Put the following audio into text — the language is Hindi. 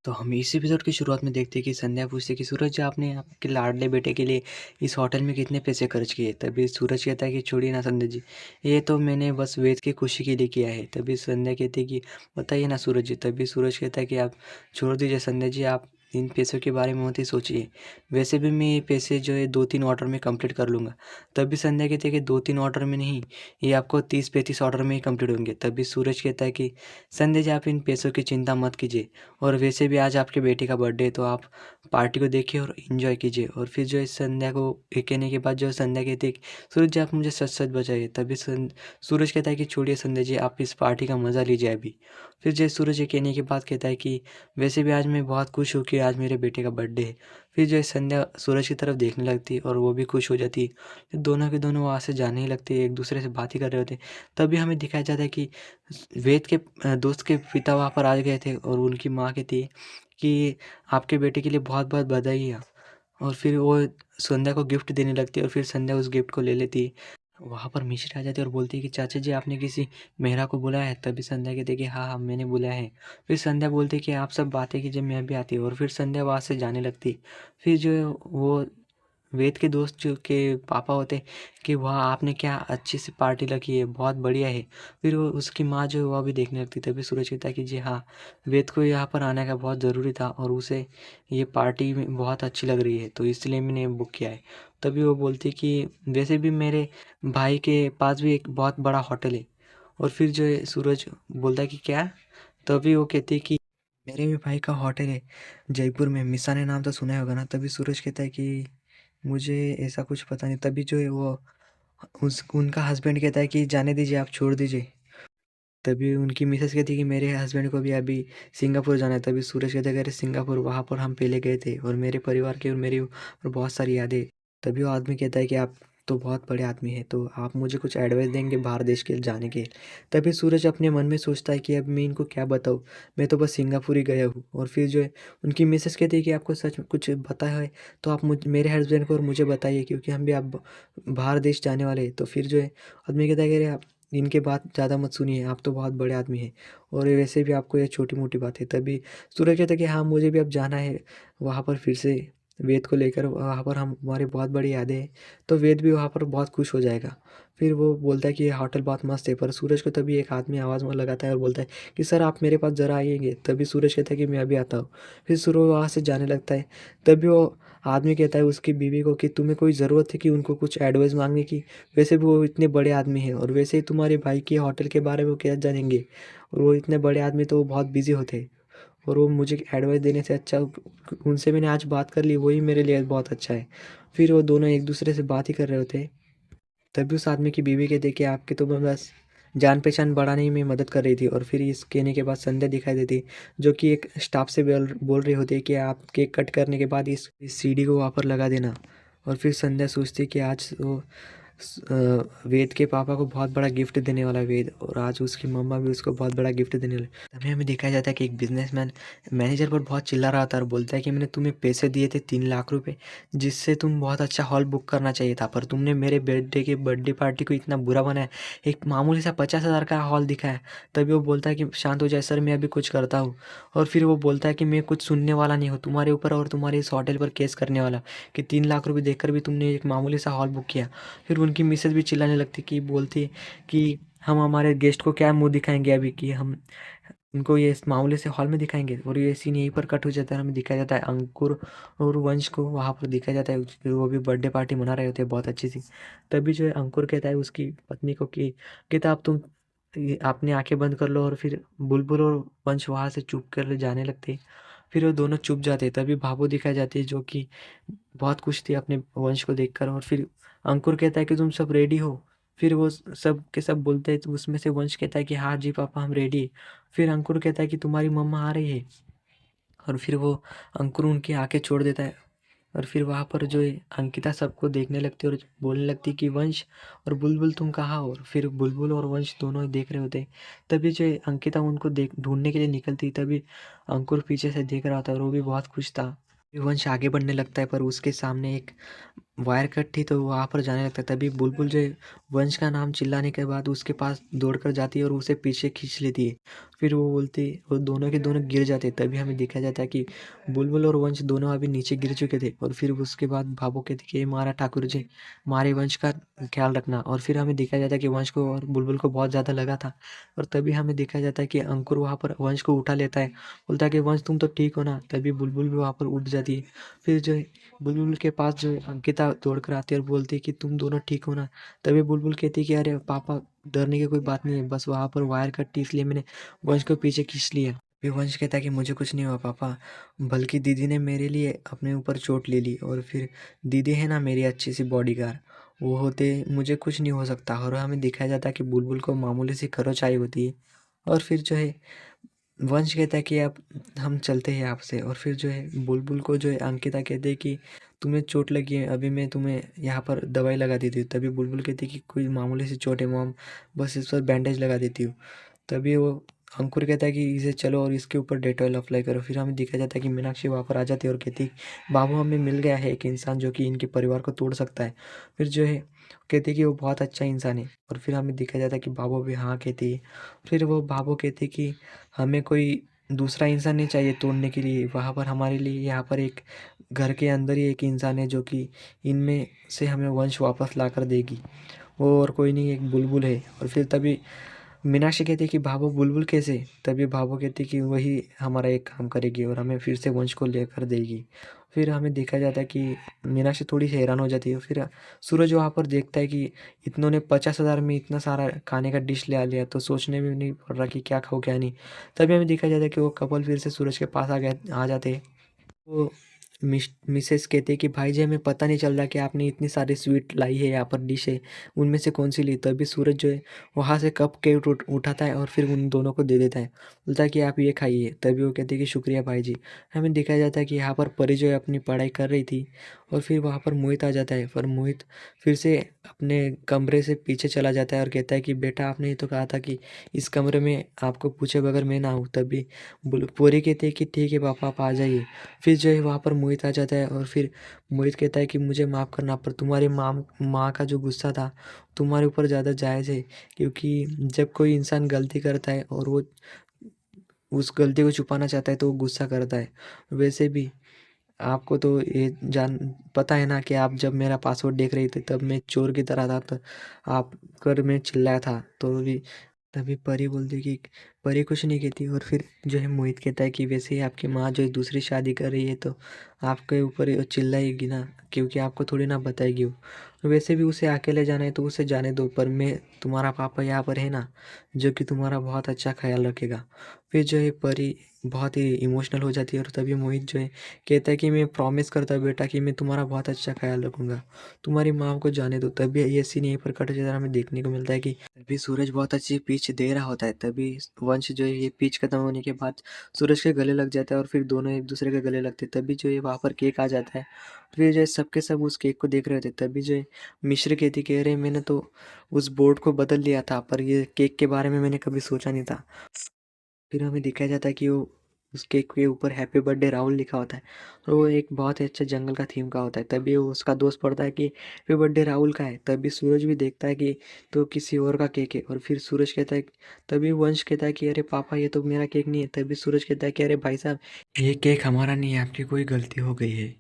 तो हम इस एपिसोड की शुरुआत में देखते हैं कि संध्या पूछती है कि सूरज आपने आपके लाडले बेटे के लिए इस होटल में कितने पैसे खर्च किए। तभी सूरज कहता है कि छोड़िए ना संध्या जी, ये तो मैंने बस वेद की खुशी के लिए किया है। तभी संध्या कहती है कि बताइए ना सूरज जी। तभी सूरज कहता है कि आप छोड़ दीजिए संध्या जी, आप इन पैसों के बारे में मत ही सोचिए। वैसे भी मैं ये पैसे जो है 2-3 ऑर्डर में कंप्लीट कर लूँगा। तभी संध्या कहती है कि 2-3 ऑर्डर में नहीं, ये आपको 30-35 ऑर्डर में ही कंप्लीट होंगे। तभी सूरज कहता है कि संध्या जी, आप इन पैसों की चिंता मत कीजिए, और वैसे भी आज आपके बेटे का बर्थडे है, तो आप पार्टी को देखिए और एंजॉय कीजिए। और फिर जो है संध्या को ये कहने के बाद जो है संध्या कहती है कि सूरज जी, आप मुझे सच-सच बताइए। तभी सूरज कहता है कि छोड़िए संध्या जी, आप इस पार्टी का मज़ा लीजिए अभी। फिर जो है सूरज ये कहने के बाद कहता है कि वैसे भी आज मैं बहुत खुश हूँ कि आज मेरे बेटे का बर्थडे है। फिर जो है संध्या सूरज की तरफ देखने लगती है और वो भी खुश हो जाती है। फिर दोनों के दोनों वहाँ से जाने ही लगते हैं, एक-दूसरे से बात ही कर रहे होते हैं। तभी हमें दिखाया जाता है कि वेद के दोस्त के पिता वहाँ पर आ गए थे और उनकी माँ कहती है कि आपके बेटे के लिए बहुत-बहुत बधाइयाँ। और फिर वो संध्या को गिफ्ट देने लगती है और फिर संध्या उस गिफ्ट को ले लेती है। वहाँ पर मिश्रा आ जाती है और बोलती है कि चाचा जी, आपने किसी मेहरा को बुलाया है? तभी संध्या कहती है कि हाँ, हाँ, मैंने बुलाया है। फिर संध्या बोलती है कि आप सब बातें कीजिए, मैं भी आती हूँ, और फिर संध्या वहाँ से जाने लगती है। फिर जो है वो वेद के दोस्त जो के पापा होते हैं कि वाह, आपने क्या अच्छी सी पार्टी रखी है, बहुत बढ़िया है। फिर वो उसकी माँ जो है वह भी देखने लगती है। तभी सूरज कहता है कि जी हाँ, वेद को यहाँ पर आने का बहुत ज़रूरी था और उसे ये पार्टी में बहुत अच्छी लग रही है, तो इसलिए मैंने बुक किया है। तभी वो बोलती है कि वैसे भी मेरे भाई के पास भी एक बहुत बड़ा होटल है। और फिर जो है सूरज बोलता है कि क्या? तभी वो कहती है कि मेरे भी भाई का होटल है जयपुर में, मिसा ने नाम तो सुना ही होगा ना। तभी सूरज कहता है कि मुझे ऐसा कुछ पता नहीं। तभी जो है वो उस उनका हस्बैंड कहता है कि जाने दीजिए, आप छोड़ दीजिए। तभी उनकी मिसेस कहती है कि मेरे हस्बैंड को भी अभी सिंगापुर जाना है। तभी सूरज कहता है कि अरे सिंगापुर, वहाँ पर हम पहले गए थे और मेरे परिवार की और मेरी और बहुत सारी यादें। तभी वो आदमी कहता है कि आप तो बहुत बड़े आदमी हैं, तो आप मुझे कुछ एडवाइस देंगे बाहर देश के जाने के। तभी सूरज अपने मन में सोचता है कि अब मैं इनको क्या बताऊँ, मैं तो बस सिंगापुर ही गया हूँ। और फिर जो है उनकी मिसेस कहती है कि आपको सच में कुछ पता है तो आप मेरे हस्बैंड को और मुझे बताइए, क्योंकि हम भी अब बाहर देश जाने वाले हैं। तो फिर जो है आदमी कहता है कि अरे आप इनके बात ज़्यादा मत सुनिए, आप तो बहुत बड़े आदमी हैं और ये वैसे भी आपको ये छोटी-मोटी बात है। तभी सूरज कहता है कि हाँ, मुझे भी अब जाना है वहाँ पर फिर से वेद को लेकर, वहाँ पर हम हमारी बहुत बड़ी यादें हैं, तो वेद भी वहाँ पर बहुत खुश हो जाएगा। फिर वो बोलता है कि ये होटल बहुत मस्त है, पर सूरज को तभी एक आदमी आवाज़ में लगाता है और बोलता है कि सर, आप मेरे पास ज़रा आइएँगे। तभी सूरज कहता है कि मैं अभी आता हूँ। फिर सूरज वहाँ से जाने लगता है। तभी वो आदमी कहता है उसकी बीवी को कि तुम्हें कोई ज़रूरत है कि उनको कुछ एडवाइस माँगने की? वैसे भी वो इतने बड़े आदमी हैं और वैसे ही तुम्हारे भाई के होटल के बारे में वो क्या जानेंगे, और वो इतने बड़े आदमी तो वो बहुत बिजी होते हैं, और वो मुझे एडवाइस देने से अच्छा उनसे मैंने आज बात कर ली, वही मेरे लिए बहुत अच्छा है। फिर वो दोनों एक दूसरे से बात ही कर रहे होते हैं। तभी उस आदमी की बीवी कहती है कि आपके तो बस जान पहचान बढ़ाने में मदद कर रही थी। और फिर इस कहने के बाद संध्या दिखाई देती है, जो कि एक स्टाफ से बोल बोल रही होती है कि आप केक कट करने के बाद इस सीडी को वहाँ पर लगा देना। और फिर संध्या सोचती है कि आज वो वेद के पापा को बहुत बड़ा गिफ्ट देने वाला है वेद, और आज उसकी मम्मा भी उसको बहुत बड़ा गिफ्ट देने वाले। तभी हमें दिखाया जाता है कि एक बिजनेसमैन मैनेजर पर बहुत चिल्ला रहा था और बोलता है कि मैंने तुम्हें पैसे दिए थे 3 लाख रुपए, जिससे तुम बहुत अच्छा हॉल बुक करना चाहिए था, पर तुमने मेरे बर्थडे पार्टी को इतना बुरा बनाया, एक मामूली सा 50,000 का हॉल दिखाया। तभी वो बोलता है कि शांत हो जाए सर, मैं अभी कुछ करता हूँ। और फिर वो बोलता है कि मैं कुछ सुनने वाला नहीं हूँ तुम्हारे ऊपर और तुम्हारे इस होटल पर केस करने वाला, कि 3 लाख रुपए देकर भी तुमने एक मामूली सा हॉल बुक किया। फिर उनकी मिसेस भी चिल्लाने लगती कि बोलती कि हम हमारे गेस्ट को क्या मुँह दिखाएँगे अभी, कि हम उनको ये इस मामूली से हॉल में दिखाएँगे। और ये सीन यहीं पर कट हो जाता है, हमें दिखाया जाता है अंकुर और वंश को वहाँ पर दिखाया जाता है, वो भी बर्थडे पार्टी मना रहे होते हैं बहुत अच्छी सी। तभी जो है अंकुर कहता है उसकी पत्नी को कि कहता अब तुम ये अपनी आँखें बंद कर लो, और फिर बुलबुल और वंश वहाँ से चुप कर जाने लगते हैं। फिर वो दोनों चुप जाते हैं। तभी भाबो दिखाई जाती है, जो कि बहुत खुश थी अपने वंश को देखकर। और फिर अंकुर कहता है कि तुम सब रेडी हो? फिर वो सब के सब बोलते हैं, तो उसमें से वंश कहता है कि हाँ जी पापा, हम रेडी हैं। फिर अंकुर कहता है कि तुम्हारी मम्मा आ रही है। और फिर वो अंकुर उनकी आँखें छोड़ देता है। और फिर वहाँ पर जो है अंकिता सबको देखने लगती है और बोलने लगती है कि वंश और बुलबुल तुम कहाँ हो? और फिर बुलबुल और वंश दोनों ही देख रहे होते हैं। तभी जो है अंकिता उनको देख ढूँढने के लिए निकलती है, तभी अंकुर पीछे से देख रहा होता है और वो भी बहुत खुश था। फिर वंश आगे बढ़ने लगता है, पर उसके सामने एक वायर कट थी, तो वहाँ पर जाने लगता है। तभी बुलबुल जो है वंश का नाम चिल्लाने के बाद उसके पास दौड़कर जाती है और उसे पीछे खींच लेती है। फिर वो दोनों के दोनों गिर जाते, तभी हमें देखा जाता है कि बुलबुल और वंश दोनों अभी नीचे गिर चुके थे। और फिर उसके बाद भाबो कहते कि मारा ठाकुर जी, हमारे वंश का ख़्याल रखना। और फिर हमें देखा जाता है कि वंश को और बुलबुल को बहुत ज़्यादा लगा था। और तभी हमें देखा जाता है कि अंकुर वहाँ पर वंश को उठा लेता है, बोलता है कि वंश तुम तो ठीक हो ना? तभी बुलबुल भी वहाँ पर उठ जाती है। फिर जो है बुलबुल के पास जो है अंकिता दौड़ कर आती है और बोलती है कि तुम दोनों ठीक हो ना? तभी बुलबुल कहती है कि अरे पापा, डरने की कोई बात नहीं है, बस वहाँ पर वायर कट थी इसलिए मैंने वंश को पीछे खींच लिया। फिर वंश कहता है कि मुझे कुछ नहीं हुआ पापा, बल्कि दीदी ने मेरे लिए अपने ऊपर चोट ले ली, और फिर दीदी है ना मेरी अच्छी सी बॉडीगार्ड, वो होते मुझे कुछ नहीं हो सकता। और हमें दिखाया जाता है कि बुलबुल को मामूली सी खरोच आई होती है। और फिर जो है वंश कहता है कि अब हम चलते हैं आपसे। और फिर जो है बुलबुल को जो है अंकिता कहते हैं कि तुम्हें चोट लगी है, अभी मैं तुम्हें यहाँ पर दवाई लगा देती हूँ। तभी बुलबुल कहती है कि कोई मामूली सी चोट है मॉम, बस इस पर बैंडेज लगा देती हूँ। तभी वो अंकुर कहता है कि इसे चलो और इसके ऊपर डेटॉल अप्लाई करो। फिर हमें दिखाया जाता है कि मीनाक्षी वहाँ पर आ जाती है और कहती है बाबू, हमें मिल गया है एक इंसान जो कि इनके परिवार को तोड़ सकता है। फिर जो है कहती है कि वो बहुत अच्छा इंसान है। और फिर हमें दिखाया जाता है कि बाबू भी हाँ कहती है। फिर वो बाबू कहती है कि हमें कोई दूसरा इंसान नहीं चाहिए तोड़ने के लिए, वहाँ पर हमारे लिए यहाँ पर एक घर के अंदर ही एक इंसान है जो कि इनमें से हमें वंश वापस ला कर देगी, वो और कोई नहीं, एक बुलबुल है। और फिर तभी मीनाक्षी कहती है कि भाभो बुलबुल कैसे? तभी भाभो कहती है कि वही हमारा एक काम करेगी और हमें फिर से वंश को लेकर देगी। फिर हमें देखा जाता है कि मीनाक्षी थोड़ी सी हैरान हो जाती है। फिर सूरज वहाँ पर देखता है कि इतनों ने 50,000 में इतना सारा खाने का डिश ले आ लिया, तो सोचने में नहीं पड़ रहा कि क्या खाओ क्या नहीं। तभी हमें देखा जाता है कि वो कपल फिर से सूरज के पास आ जाते हैं। वो मिसेस कहते हैं कि भाई जी, हमें पता नहीं चल रहा कि आपने इतनी सारी स्वीट लाई है, यहाँ पर डिश है, उनमें से कौन सी ली? तभी सूरज जो है वहाँ से कप के उठाता है और फिर उन दोनों को दे देता है, बोलता है कि आप ये खाइए। तभी वो कहते हैं कि शुक्रिया भाई जी। हमें दिखाया जाता है कि यहाँ पर परी जो है अपनी पढ़ाई कर रही थी। और फिर वहाँ पर मोहित आ जाता है, पर मोहित फिर से अपने कमरे से पीछे चला जाता है और कहता है कि बेटा, आपने ही तो कहा था कि इस कमरे में आपको पूछे बगैर मैं ना हूँ। तभी परी कहती है कि ठीक है पापा, आप आ जाइए। फिर जो है वहाँ पर मोहित आ जाता है और फिर मोहित कहता है कि मुझे माफ़ करना, पर तुम्हारी माँ का जो गुस्सा था तुम्हारे ऊपर ज़्यादा जायज़ है, क्योंकि जब कोई इंसान गलती करता है और वो उस गलती को छुपाना चाहता है तो वो गुस्सा करता है। वैसे भी आपको तो ये जान पता है ना कि आप जब मेरा पासवर्ड देख रहे थे तब मैं चोर की तरह था, तो आप कर मैं चिल्लाया था तो भी। तभी परी बोलती कि परी कुछ नहीं कहती। और फिर जो है मोहित कहता है कि वैसे ही आपकी माँ जो है दूसरी शादी कर रही है तो आपके ऊपर ये चिल्लाएगी ना, क्योंकि आपको थोड़ी ना बताएगी वो। वैसे भी उसे अकेले जाना है तो उसे जाने दो, पर मैं तुम्हारा पापा यहाँ पर है ना, जो कि तुम्हारा बहुत अच्छा ख्याल रखेगा। फिर जो है परी बहुत ही इमोशनल हो जाती है और तभी मोहित जो है कहता है कि मैं प्रॉमिस करता हूँ बेटा कि मैं तुम्हारा बहुत अच्छा ख्याल रखूंगा, तुम्हारी माँ को जाने दो। तभी ये सीन यहीं पर कट जाता है, हमें देखने को मिलता है कि तभी सूरज बहुत अच्छी पिच दे रहा होता है। तभी वंश जो है ये पिच खत्म होने के बाद सूरज के गले लग जाता है और फिर दोनों एक दूसरे के गले लगते हैं। तभी जो है वहाँ पर केक आ जाता है। फिर जो है सबके सब उस केक को देख रहे थे। तभी जो है मिश्र कहती कह रहे मैंने तो उस बोर्ड को बदल लिया था, पर ये केक के बारे में मैंने कभी सोचा नहीं था। फिर हमें दिखाया जाता है कि वो उस केक के ऊपर हैप्पी बर्थडे राहुल लिखा होता है और वो एक बहुत ही अच्छा जंगल का थीम का होता है। तभी वो उसका दोस्त पढ़ता है कि हैप्पी बर्थडे राहुल का है। तभी सूरज भी देखता है कि तो किसी और का केक है। और फिर सूरज कहता है, तभी वंश कहता है कि अरे पापा, ये तो मेरा केक नहीं है। तभी सूरज कहता है कि अरे भाई साहब, ये केक हमारा नहीं है, आपकी कोई गलती हो गई है।